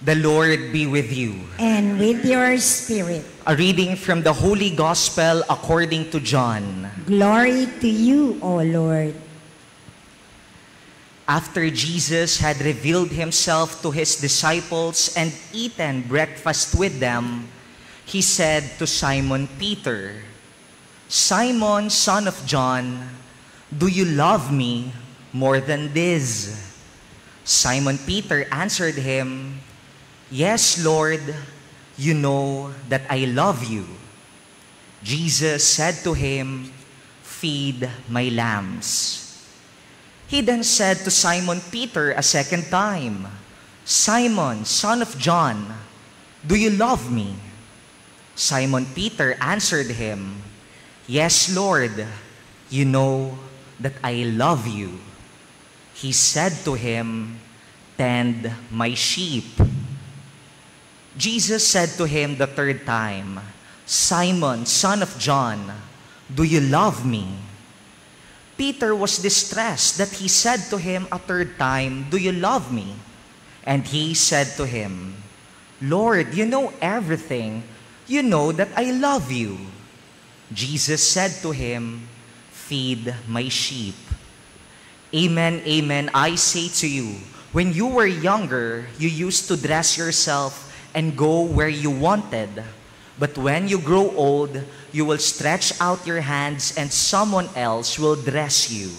The Lord be with you. And with your spirit. A reading from the Holy Gospel according to John. Glory to you, O Lord. After Jesus had revealed himself to his disciples and eaten breakfast with them, he said to Simon Peter, "Simon, son of John, do you love me more than this?" Simon Peter answered him, "Yes, Lord, you know that I love you." Jesus said to him, "Feed my lambs." He then said to Simon Peter a second time, "Simon, son of John, do you love me?" Simon Peter answered him, "Yes, Lord, you know that I love you." He said to him, "Tend my sheep." Jesus said to him the third time, "Simon, son of John, do you love me?" Peter was distressed that he said to him a third time, "Do you love me?" And he said to him, "Lord, you know everything. You know that I love you." Jesus said to him, "Feed my sheep." Amen, amen, I say to you, when you were younger, you used to dress yourself and go where you wanted. But when you grow old, you will stretch out your hands and someone else will dress you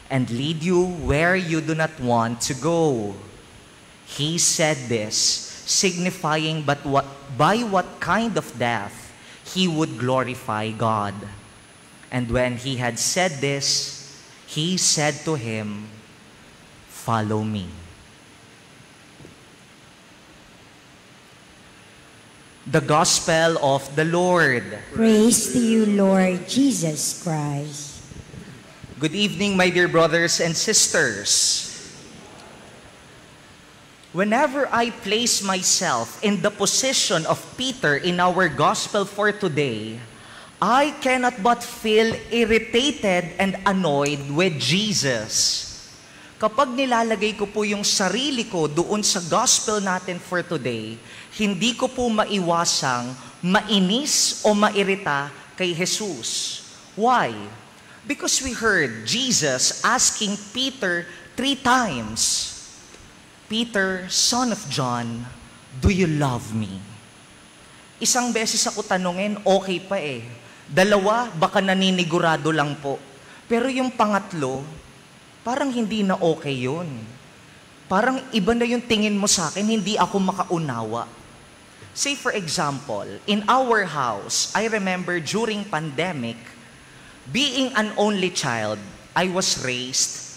and lead you where you do not want to go. He said this, signifying by what kind of death he would glorify God. And when he had said this, he said to him, "Follow me." The Gospel of the Lord. Praise to you, Lord Jesus Christ. Good evening, my dear brothers and sisters. Whenever I place myself in the position of Peter in our Gospel for today, I cannot but feel irritated and annoyed with Jesus. Kapag nilalagay ko po yung sarili ko doon sa Gospel natin for today, hindi ko po maiwasang mainis o mairita kay Jesus. Why? Because we heard Jesus asking Peter 3 times, "Peter, son of John, do you love me?" Isang beses ako tanungin, okay pa eh. 2, baka naninigurado lang po. Pero yung pangatlo, parang hindi na okay yun. Parang iba na yung tingin mo sa akin, hindi ako makaunawa. Say for example, in our house, I remember during pandemic, being an only child, I was raised,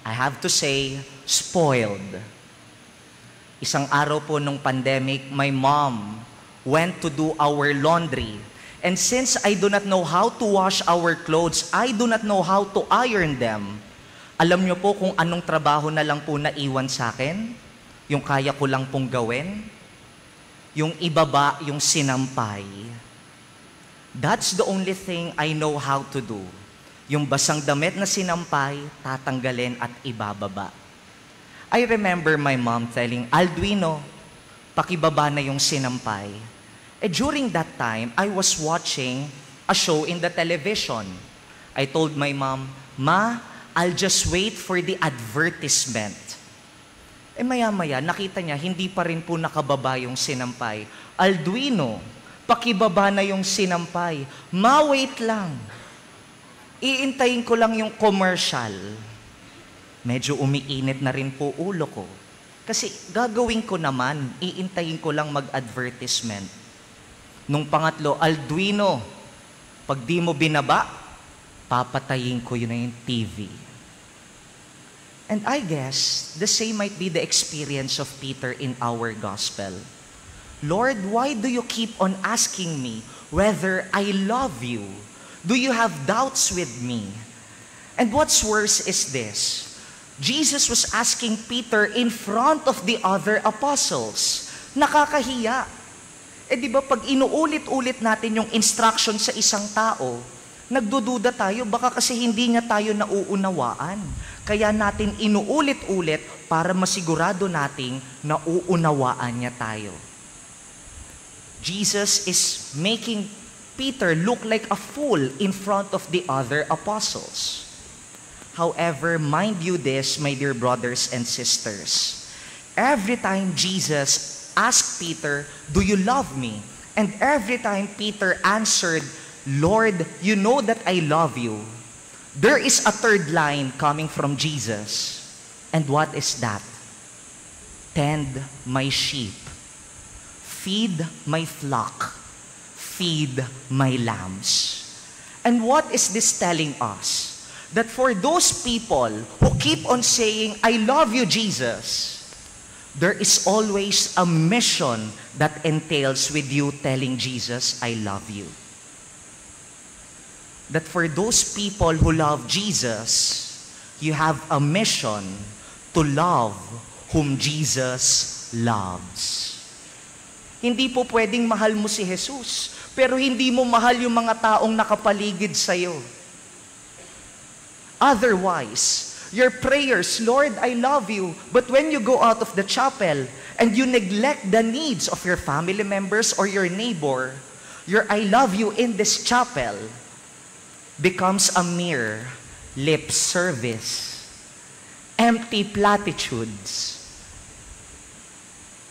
I have to say, spoiled. Isang araw po nung pandemic, my mom went to do our laundry. And since I do not know how to wash our clothes, I do not know how to iron them. Alam niyo po kung anong trabaho na lang po naiwan sa akin? Yung kaya ko lang pong gawin? Yung ibaba, yung sinampay. That's the only thing I know how to do. Yung basang damit na sinampay, tatanggalin at ibababa. I remember my mom telling, "Alduino, pakibaba na yung sinampay." During that time, I was watching a show in the television. I told my mom, "Ma, I'll just wait for the advertisement." Maya-maya, nakita niya, hindi pa rin po nakababa yung sinampay. "Alduino, pakibaba na yung sinampay." "Ma, wait lang. Iintayin ko lang yung commercial." Medyo umiinit na rin po ulo ko. Kasi gagawin ko naman, iintayin ko lang mag-advertisement. Nung pangatlo, "Alduino, pag di mo binaba, papatayin ko yun na yung TV." And I guess the same might be the experience of Peter in our gospel. "Lord, why do you keep on asking me whether I love you? Do you have doubts with me?" And what's worse is this. Jesus was asking Peter in front of the other apostles. Nakakahiya. Di ba pag inuulit-ulit natin yung instruction sa isang tao, nagdududa tayo, baka kasi hindi niya tayo nauunawaan. Kaya natin inuulit-ulit para masigurado nating nauunawaan niya tayo. Jesus is making Peter look like a fool in front of the other apostles. However, mind you this, my dear brothers and sisters. Every time Jesus asked Peter, "Do you love me?" And every time Peter answered, "Lord, you know that I love you," there is a third line coming from Jesus. And what is that? Tend my sheep. Feed my flock. Feed my lambs. And what is this telling us? That for those people who keep on saying, "I love you, Jesus," there is always a mission that entails with you telling Jesus, "I love you." That for those people who love Jesus, you have a mission to love whom Jesus loves. Hindi po pwedeng mahal mo si Jesus, pero hindi mo mahal yung mga taong nakapaligid sa'yo. Otherwise, your prayers, "Lord, I love you," but when you go out of the chapel and you neglect the needs of your family members or your neighbor, your "I love you" in this chapel becomes a mere lip service, empty platitudes.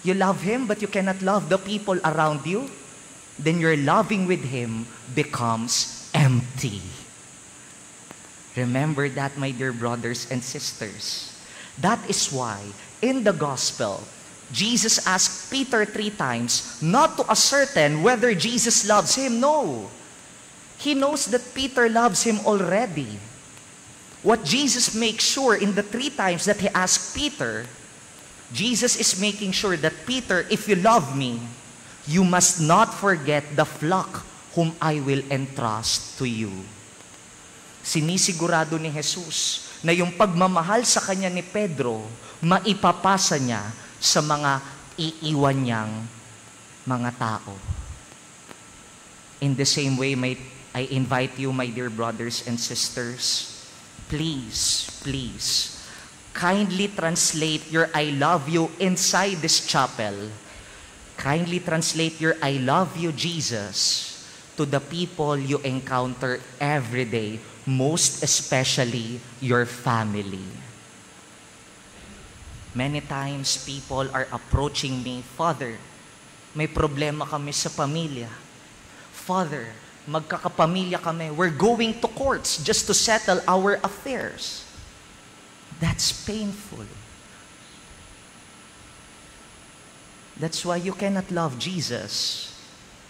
You love Him, but you cannot love the people around you, then your loving with Him becomes empty. Remember that, my dear brothers and sisters. That is why, in the gospel, Jesus asked Peter 3 times not to ascertain whether Jesus loves him. No. He knows that Peter loves him already. What Jesus makes sure in the 3 times that he asked Peter, Jesus is making sure that, "Peter, if you love me, you must not forget the flock whom I will entrust to you." Sinisigurado ni Jesus na yung pagmamahal sa kanya ni Pedro, maipapasa niya sa mga iiwan niyang mga tao. In the same way, I invite you, my dear brothers and sisters, please, kindly translate your "I love you" inside this chapel. Kindly translate your "I love you, Jesus" to the people you encounter every day, most especially your family. Many times people are approaching me, "Father, may problema kami sa pamilya. Father, magkakapamilya kami. We're going to courts just to settle our affairs." That's painful. That's why you cannot love Jesus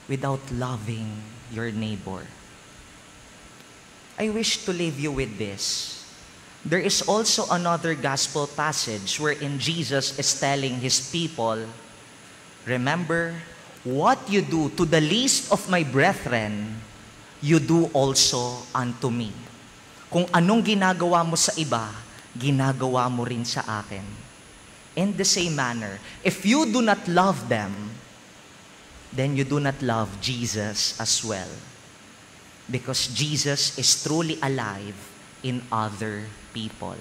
without loving your neighbor. I wish to leave you with this. There is also another gospel passage wherein Jesus is telling His people, "Remember, what you do to the least of my brethren, you do also unto me." Kung anong ginagawa mo sa iba, ginagawa mo rin sa akin. In the same manner, if you do not love them, then you do not love Jesus as well. Because Jesus is truly alive in other people.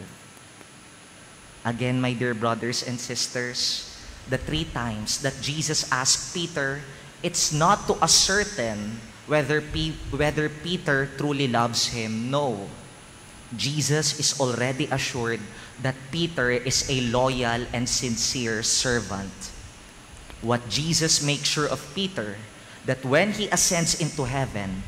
Again, my dear brothers and sisters, the 3 times that Jesus asked Peter, it's not to ascertain whether Peter truly loves him. No. Jesus is already assured that Peter is a loyal and sincere servant. What Jesus makes sure of Peter, that when he ascends into heaven,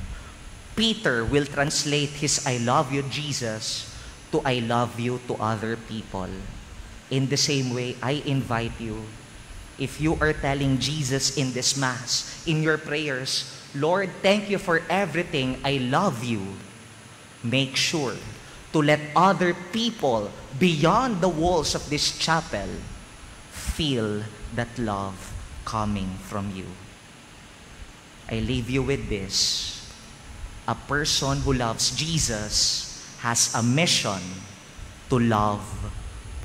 Peter will translate his "I love you, Jesus" to "I love you" to other people. In the same way, I invite you, if you are telling Jesus in this Mass, in your prayers, "Lord, thank you for everything, I love you," make sure to let other people beyond the walls of this chapel feel that love coming from you. I leave you with this. A person who loves Jesus has a mission to love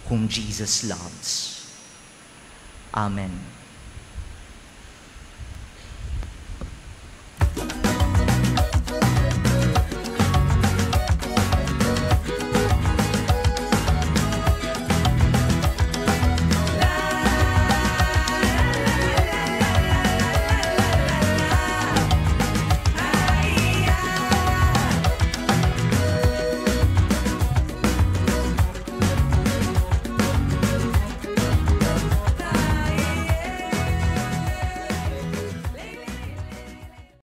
whom Jesus loves. Amen.